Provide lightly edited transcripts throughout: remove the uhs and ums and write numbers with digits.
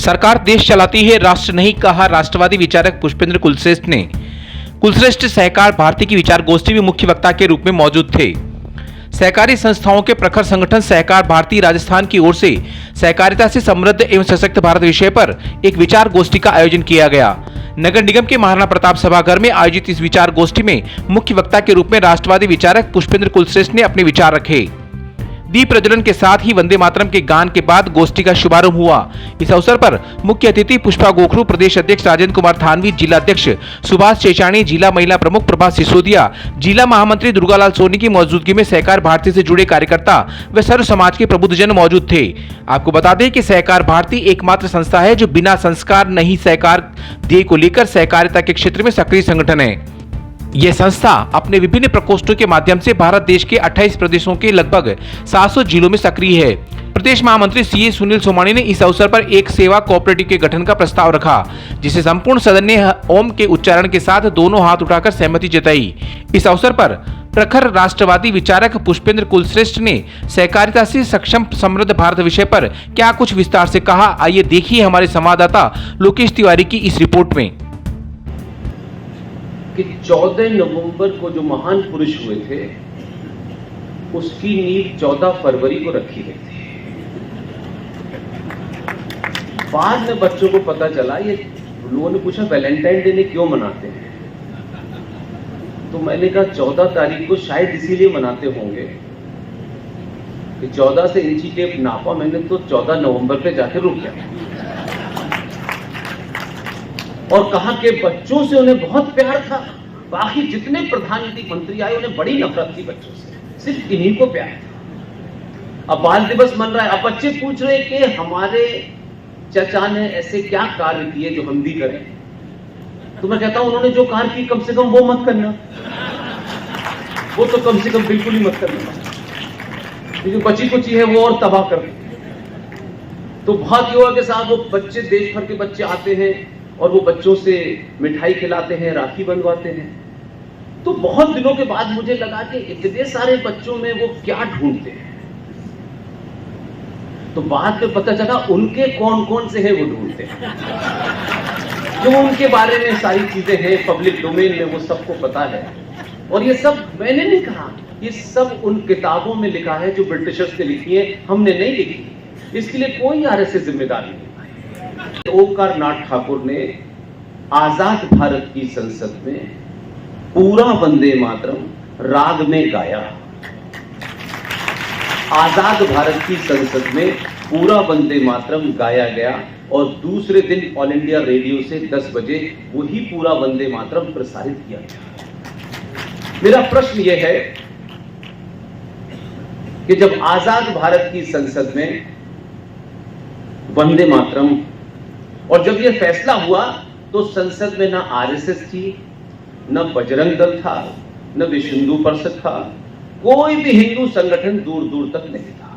सरकार देश चलाती है, राष्ट्र नहीं, कहा राष्ट्रवादी विचारक पुष्पेंद्र कुलश्रेष्ठ ने। कुलश्रेष्ठ सहकार भारती की विचार गोष्ठी में मुख्य वक्ता के रूप में मौजूद थे। सहकारी संस्थाओं के प्रखर संगठन सहकार भारती राजस्थान की ओर से सहकारिता से समृद्ध एवं सशक्त भारत विषय पर एक विचार गोष्ठी का आयोजन किया गया। नगर निगम के महाराणा प्रताप सभागार में आयोजित इस विचार गोष्ठी में मुख्य वक्ता के रूप में राष्ट्रवादी विचारक पुष्पेंद्र कुलश्रेष्ठ ने अपने विचार रखे। दीप प्रज्वलन के साथ ही वंदे मातरम के गान के बाद गोष्ठी का शुभारंभ हुआ। इस अवसर पर मुख्य अतिथि पुष्पा गोखरू, प्रदेश अध्यक्ष राजेंद्र कुमार थानवी, जिला अध्यक्ष सुभाष चेचाणी, जिला महिला प्रमुख प्रभा सिसोदिया, जिला महामंत्री दुर्गालाल सोनी की मौजूदगी में सहकार भारती से जुड़े कार्यकर्ता व सर्व समाज के प्रबुद्धजन मौजूद थे। आपको बता दें कि सहकार भारती एकमात्र संस्था है जो बिना संस्कार नहीं सहकार ध्येय को लेकर सहकारिता के क्षेत्र में सक्रिय संगठन है। यह संस्था अपने विभिन्न प्रकोष्ठों के माध्यम से भारत देश के 28 प्रदेशों के लगभग 700 जिलों में सक्रिय है। प्रदेश महामंत्री सीए सुनील सोमानी ने इस अवसर पर एक सेवा कोऑपरेटिव के गठन का प्रस्ताव रखा, जिसे संपूर्ण सदन ने ओम के उच्चारण के साथ दोनों हाथ उठाकर सहमति जताई। इस अवसर पर प्रखर राष्ट्रवादी विचारक पुष्पेंद्र कुलश्रेष्ठ ने सहकारिता से सक्षम समृद्ध भारत विषय पर क्या कुछ विस्तार से कहा, आइए देखिए हमारे संवाददाता लोकेश तिवारी की इस रिपोर्ट में। कि 14 नवंबर को जो महान पुरुष हुए थे उसकी नींव 14 फरवरी को रखी गई थी। बाद में बच्चों को पता चला, ये लोगों ने पूछा वैलेंटाइन डे ने क्यों मनाते हैं, तो मैंने कहा 14 तारीख को शायद इसीलिए मनाते होंगे कि 14 से इंची टेप नापा मैंने तो 14 नवंबर पे जाके रुक गया। और कहा कि बच्चों से उन्हें बहुत प्यार था, बाकी जितने प्रधानमंत्री मंत्री आए उन्हें बड़ी नफरत थी बच्चों से, सिर्फ इन्हीं को प्यार था। अब बाल दिवस मन रहा है, अब बच्चे पूछ रहे कि हमारे चचा ने ऐसे क्या कार्य किए जो हम भी करें, तो मैं कहता हूं उन्होंने जो कार्य की कम से कम वो मत करना, वो तो कम से कम बिल्कुल ही मत करना, क्योंकि बची कुची है वो और तबाह कर देती। तो बहुत युवा के साथ वो बच्चे, देश भर के बच्चे आते हैं और वो बच्चों से मिठाई खिलाते हैं, राखी बंधवाते हैं। तो बहुत दिनों के बाद मुझे लगा कि इतने सारे बच्चों में वो क्या ढूंढते हैं, तो बाद में पता चला उनके कौन कौन से हैं वो ढूंढते हैं, जो उनके बारे में सारी चीजें हैं पब्लिक डोमेन में, वो सबको पता है। और ये सब मैंने नहीं कहा, ये सब उन किताबों में लिखा है जो ब्रिटिशर्स ने लिखी है, हमने नहीं लिखी। इसके लिए कोई आरएसएस जिम्मेदार नहीं। ओमकार नाथ ठाकुर ने आजाद भारत की संसद में पूरा वंदे मातरम राग में गाया। आजाद भारत की संसद में पूरा वंदे मातरम गाया गया और दूसरे दिन ऑल इंडिया रेडियो से 10 बजे वही पूरा वंदे मातरम प्रसारित किया गया। मेरा प्रश्न यह है कि जब आजाद भारत की संसद में वंदे मातरम, और जब यह फैसला हुआ तो संसद में ना आरएसएस थी, न बजरंग दल था, न विश्व हिंदू परिषद था, कोई भी हिंदू संगठन दूर दूर तक नहीं था।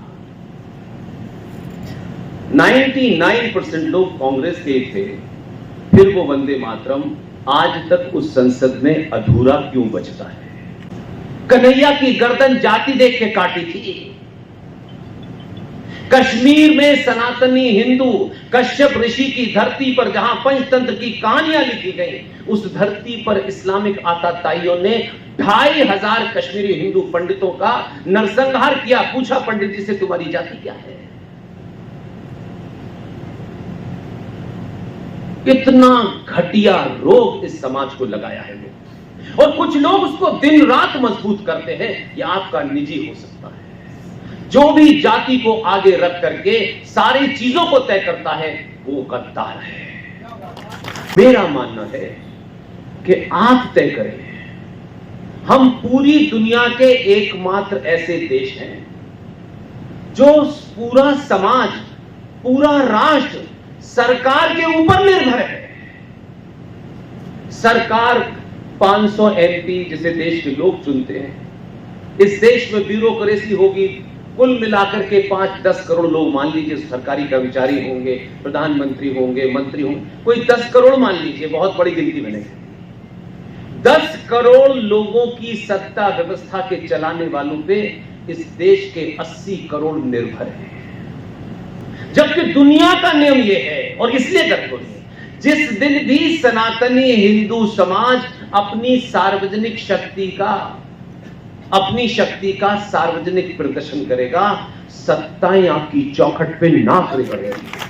99% लोग कांग्रेस के थे। फिर वो वंदे मातरम आज तक उस संसद में अधूरा क्यों बचता है? कन्हैया की गर्दन जाति देख के काटी थी। कश्मीर में सनातनी हिंदू कश्यप ऋषि की धरती पर जहां पंचतंत्र की कहानियां लिखी गई, उस धरती पर इस्लामिक आताताइयों ने 2500 कश्मीरी हिंदू पंडितों का नरसंहार किया। पूछा पंडित जी से तुम्हारी जाति क्या है? कितना घटिया रोग इस समाज को लगाया है लोग, और कुछ लोग उसको दिन रात मजबूत करते हैं। यह आपका निजी हो सकता है। जो भी जाति को आगे रख करके सारी चीजों को तय करता है वो गद्दार है। मेरा मानना है कि आप तय करें। हम पूरी दुनिया के एकमात्र ऐसे देश हैं जो पूरा समाज, पूरा राष्ट्र सरकार के ऊपर निर्भर है। सरकार 500 एमपी जिसे देश के लोग चुनते हैं, इस देश में ब्यूरोक्रेसी होगी, कुल मिलाकर के 5-10 करोड़ लोग मान लीजिए सरकारी कर्मचारी होंगे, प्रधानमंत्री होंगे, मंत्री होंगे, कोई 10 करोड़ मान लीजिए, बहुत बड़ी गिनती बनेगी। 10 करोड़ लोगों की सत्ता व्यवस्था के चलाने वालों पे इस देश के 80 करोड़ निर्भर हैं। जबकि दुनिया का नियम यह है, और इसलिए कठोर है, जिस दिन भी सनातनी हिंदू समाज अपनी शक्ति का सार्वजनिक प्रदर्शन करेगा, सत्ताएं आपकी चौखट पे ना खड़ी करेगी।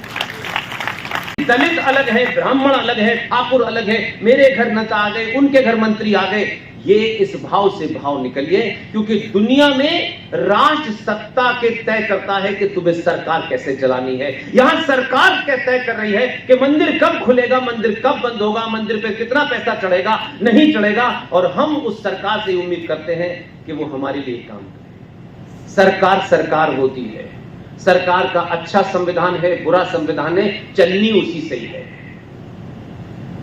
दलित अलग है, ब्राह्मण अलग है, ठाकुर अलग है, मेरे घर नेता आ गए, उनके घर मंत्री आ गए, ये इस भाव से भाव निकलिए, क्योंकि दुनिया में राष्ट्र सत्ता के तय करता है कि तुम्हें सरकार कैसे चलानी है। यहां सरकार क्या तय कर रही है कि मंदिर कब खुलेगा, मंदिर कब बंद होगा, मंदिर पे कितना पैसा चढ़ेगा, नहीं चढ़ेगा, और हम उस सरकार से उम्मीद करते हैं कि वो हमारे लिए काम करे। सरकार होती है, सरकार का अच्छा संविधान है, बुरा संविधान है, चलनी उसी से ही है।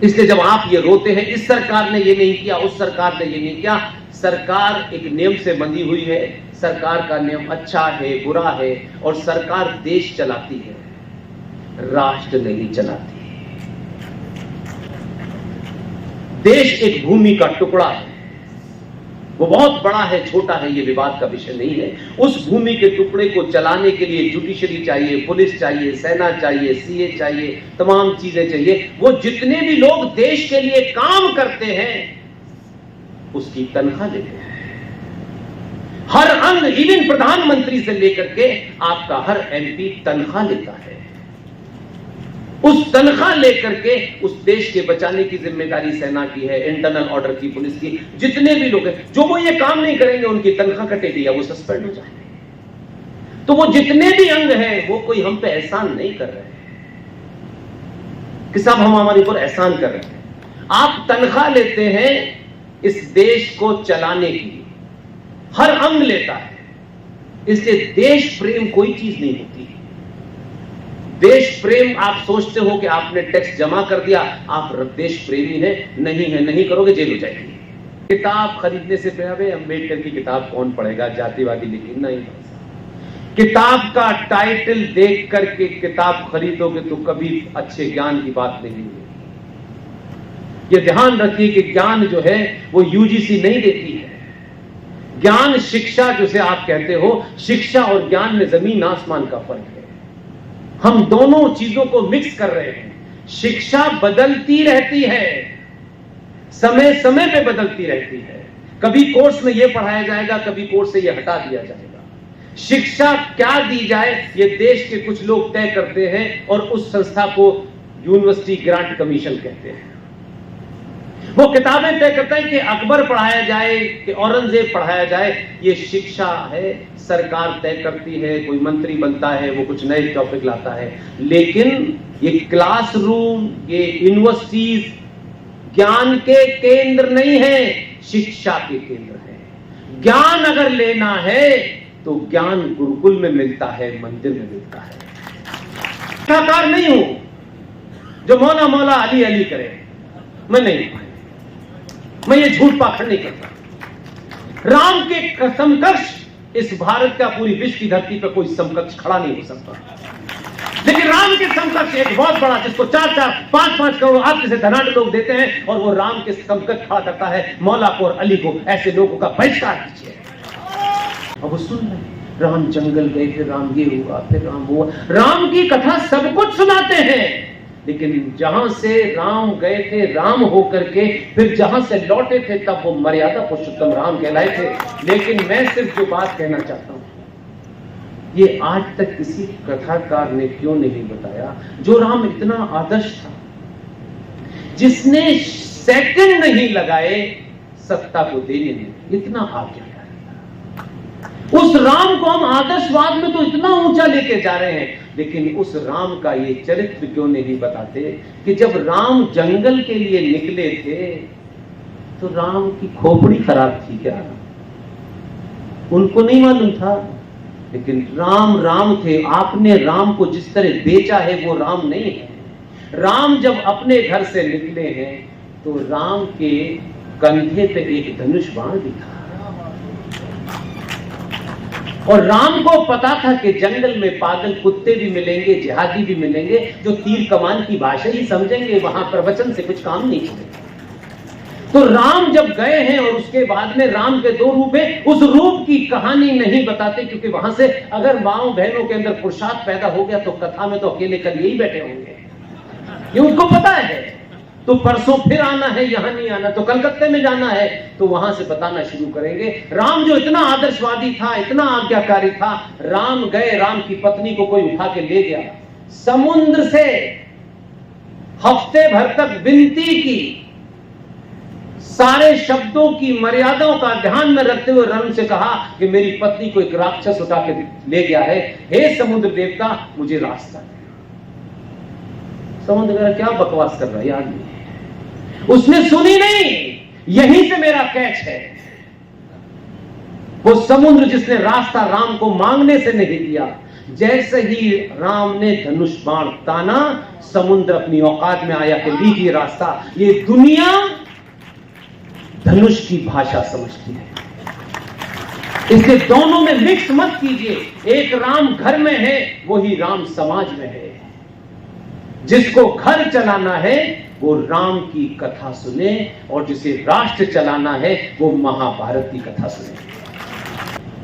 इसलिए जब आप ये रोते हैं इस सरकार ने ये नहीं किया, उस सरकार ने ये नहीं किया, सरकार एक नियम से बंधी हुई है, सरकार का नियम अच्छा है, बुरा है, और सरकार देश चलाती है, राष्ट्र नहीं चलाती। देश एक भूमि का टुकड़ा है, वो बहुत बड़ा है, छोटा है, ये विवाद का विषय नहीं है। उस भूमि के टुकड़े को चलाने के लिए जुडिशरी चाहिए, पुलिस चाहिए, सेना चाहिए, सीए चाहिए, तमाम चीजें चाहिए। वो जितने भी लोग देश के लिए काम करते हैं उसकी तनख्वाह लेते हैं। हर अंग, इवन प्रधानमंत्री से लेकर के आपका हर एमपी तनख्वाह लेता है। उस तनख्वाह लेकर के उस देश के बचाने की जिम्मेदारी सेना की है, इंटरनल ऑर्डर की, पुलिस की, जितने भी लोग हैं, जो वो ये काम नहीं करेंगे उनकी तनख्वाह कटेगी या वो सस्पेंड हो जाएंगे। तो वो जितने भी अंग हैं वो कोई हम पे एहसान नहीं कर रहे हैं कि साहब हम हमारे ऊपर एहसान कर रहे हैं। आप तनख्वाह लेते हैं इस देश को चलाने की, हर अंग लेता है। इसलिए देश प्रेम कोई चीज नहीं होती। देश प्रेम आप सोचते हो कि आपने टैक्स जमा कर दिया, आप देश प्रेमी है, नहीं करोगे जेल हो जाएगी। किताब खरीदने से पहले अंबेडकर की किताब कौन पढ़ेगा, जातिवादी लेकिन नहीं। किताब का टाइटल देख करके किताब खरीदोगे तो कभी अच्छे ज्ञान की बात नहीं होगी। यह ध्यान रखिए कि ज्ञान जो है वो यूजीसी नहीं देती है। ज्ञान, शिक्षा जिसे आप कहते हो, शिक्षा और ज्ञान में जमीन आसमान का फर्क है। हम दोनों चीजों को मिक्स कर रहे हैं। शिक्षा बदलती रहती है, समय समय पे बदलती रहती है। कभी कोर्स में यह पढ़ाया जाएगा, कभी कोर्स से यह हटा दिया जाएगा। शिक्षा क्या दी जाए ये देश के कुछ लोग तय करते हैं, और उस संस्था को यूनिवर्सिटी ग्रांट कमीशन कहते हैं। वो किताबें तय करता है कि अकबर पढ़ाया जाए कि औरंगजेब पढ़ाया जाए, ये शिक्षा है, सरकार तय करती है। कोई मंत्री बनता है, वो कुछ नए टॉपिक लाता है, लेकिन ये क्लासरूम, ये यूनिवर्सिटीज ज्ञान के केंद्र नहीं है, शिक्षा के केंद्र है। ज्ञान अगर लेना है तो ज्ञान गुरुकुल में मिलता है, मंदिर में मिलता है। कथाकार नहीं हूं जो मौला मौला अली अली करे, मैं नहीं, मैं ये झूठ पाखंड नहीं करता। राम के समकक्ष इस भारत का पूरी विश्व की धरती पर कोई समकक्ष खड़ा नहीं हो सकता। लेकिन राम के समकक्ष एक बहुत बड़ा, जिसको 4-4, 5-5 करोड़ आप जैसे धनाढ़ लोग देते हैं, और वो राम के समकक्ष खड़ा करता है मौला को और अली को। ऐसे लोगों का बहिष्कार कीजिए। अब वो सुन रहे, राम जंगल गए, फिर राम ये हुआ, फिर राम हुआ। राम की कथा सब कुछ सुनाते हैं, लेकिन जहां से राम गए थे राम होकर के, फिर जहां से लौटे थे तब वो मर्यादा पुरुषोत्तम राम कहलाए थे। लेकिन मैं सिर्फ जो बात कहना चाहता हूं, ये आज तक किसी कथाकार ने क्यों नहीं बताया, जो राम इतना आदर्श था, जिसने सेकंड नहीं लगाए सत्ता को देने में, इतना आज्ञा। उस राम को हम आदर्शवाद में तो इतना ऊंचा लेके जा रहे हैं, लेकिन उस राम का ये चरित्र क्यों नहीं बताते कि जब राम जंगल के लिए निकले थे तो राम की खोपड़ी खराब थी क्या? उनको नहीं मालूम था, लेकिन राम राम थे। आपने राम को जिस तरह बेचा है वो राम नहीं है। राम जब अपने घर से निकले हैं तो राम के कंधे पे एक धनुष बाण भी था, और राम को पता था कि जंगल में पागल कुत्ते भी मिलेंगे, जिहादी भी मिलेंगे, जो तीर कमान की भाषा ही समझेंगे, वहां प्रवचन से कुछ काम नहीं चलेगा। तो राम जब गए हैं और उसके बाद में राम के दो रूप हैं, उस रूप की कहानी नहीं बताते, क्योंकि वहां से अगर माओ बहनों के अंदर पुरुषार्थ पैदा हो गया तो कथा में तो अकेले कल यही बैठे होंगे, ये उनको पता है। तो परसों फिर आना है, यहां नहीं आना, तो कलकत्ते में जाना है, तो वहां से बताना शुरू करेंगे। राम जो इतना आदर्शवादी था, इतना आज्ञाकारी था, राम गए, राम की पत्नी को कोई उठा के ले गया, समुद्र से हफ्ते भर तक विनती की, सारे शब्दों की मर्यादाओं का ध्यान में रखते हुए राम से कहा कि मेरी पत्नी को एक राक्षस उठा के ले गया है, हे समुद्र देवता मुझे रास्ता दे। समुद्र देवता क्या बकवास कर रहा है आदमी, उसने सुनी नहीं, यहीं से मेरा कैच है। वो समुद्र जिसने रास्ता राम को मांगने से नहीं दिया, जैसे ही राम ने धनुष बाण ताना, समुद्र अपनी औकात में आया कि लीजिए रास्ता। ये दुनिया धनुष की भाषा समझती है, इसलिए दोनों में मिक्स मत कीजिए। एक राम घर में है, वही राम समाज में है। जिसको घर चलाना है वो राम की कथा सुने, और जिसे राष्ट्र चलाना है वो महाभारत की कथा सुने।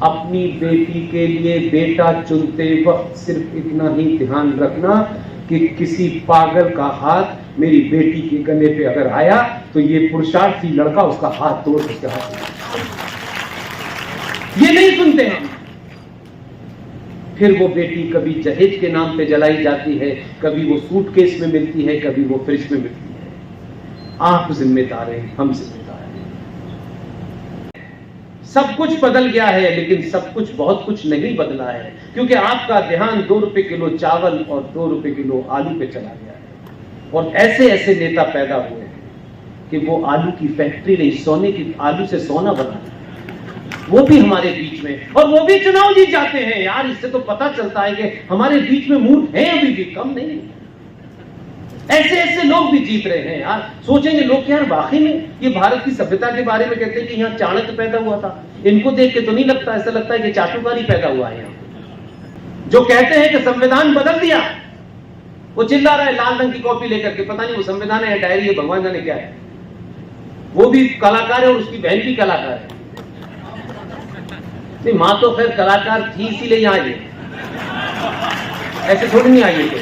अपनी बेटी के लिए बेटा चुनते वक्त सिर्फ इतना ही ध्यान रखना कि किसी पागल का हाथ मेरी बेटी के गले पे अगर आया तो ये पुरुषार्थी लड़का उसका हाथ तोड़ उसके हाथ में। ये नहीं सुनते हम। फिर वो बेटी कभी जहेज के नाम पे जलाई जाती है, कभी वो सूटकेस में मिलती है, कभी वो फ्रिज में मिलती है। आप जिम्मेदार हैं, हम जिम्मेदार हैं। सब कुछ बदल गया है, लेकिन सब कुछ बहुत कुछ नहीं बदला है, क्योंकि आपका ध्यान 2 रुपए किलो चावल और 2 रुपए किलो आलू पे चला गया है। और ऐसे ऐसे नेता पैदा हुए हैं कि वो आलू की फैक्ट्री नहीं, सोने की, आलू से सोना बना, वो भी हमारे बीच में, और वो भी चुनाव जीत जाते हैं। यार इससे तो पता चलता है कि हमारे बीच में मूर्ख हैं, अभी भी कम नहीं। ऐसे ऐसे लोग भी जीत रहे हैं यार। सोचेंगे लोग कि यार वाकई में ये भारत की सभ्यता के बारे में कहते हैं कि यहाँ चाणक्य पैदा हुआ था, इनको देख के तो नहीं लगता, ऐसा लगता है कि चाटुकारी पैदा हुआ है यहाँ। जो कहते हैं कि संविधान बदल दिया, वो चिल्ला रहा है लाल रंग की कॉपी लेकर के, पता नहीं वो संविधान है, डायरी है, भगवान जाने क्या है। वो भी कलाकार है और उसकी बहन भी कलाकार है। नहीं, मां तो खैर कलाकार थी, इसीलिए यहाँ आई है, ऐसे थोड़ी नहीं आई है। तो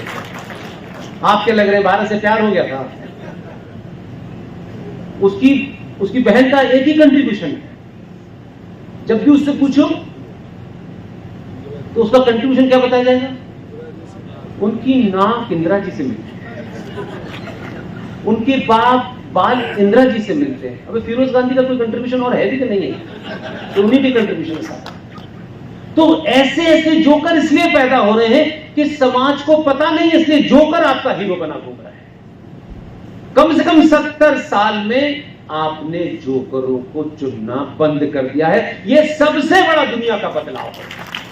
आपके लग रहे 12 से प्यार हो गया था। उसकी बहन का एक ही कंट्रीब्यूशन है। जब भी उससे पूछो तो उसका कंट्रीब्यूशन क्या बताया जाएगा? उनकी नाक इंदिरा जी से मिलती है, उनके बाल इंदिरा जी से मिलते हैं। अबे फिरोज गांधी का कोई कंट्रीब्यूशन और है भी कि नहीं है? तो उन्हीं के कंट्रीब्यूशन साथ। तो ऐसे ऐसे जोकर इसलिए पैदा हो रहे हैं कि समाज को पता नहीं, इसलिए जोकर आपका हीरो बना घूम रहा है। कम से कम 70 साल में आपने जोकरों को चुनना बंद कर दिया है। यह सबसे बड़ा दुनिया का बदलाव है।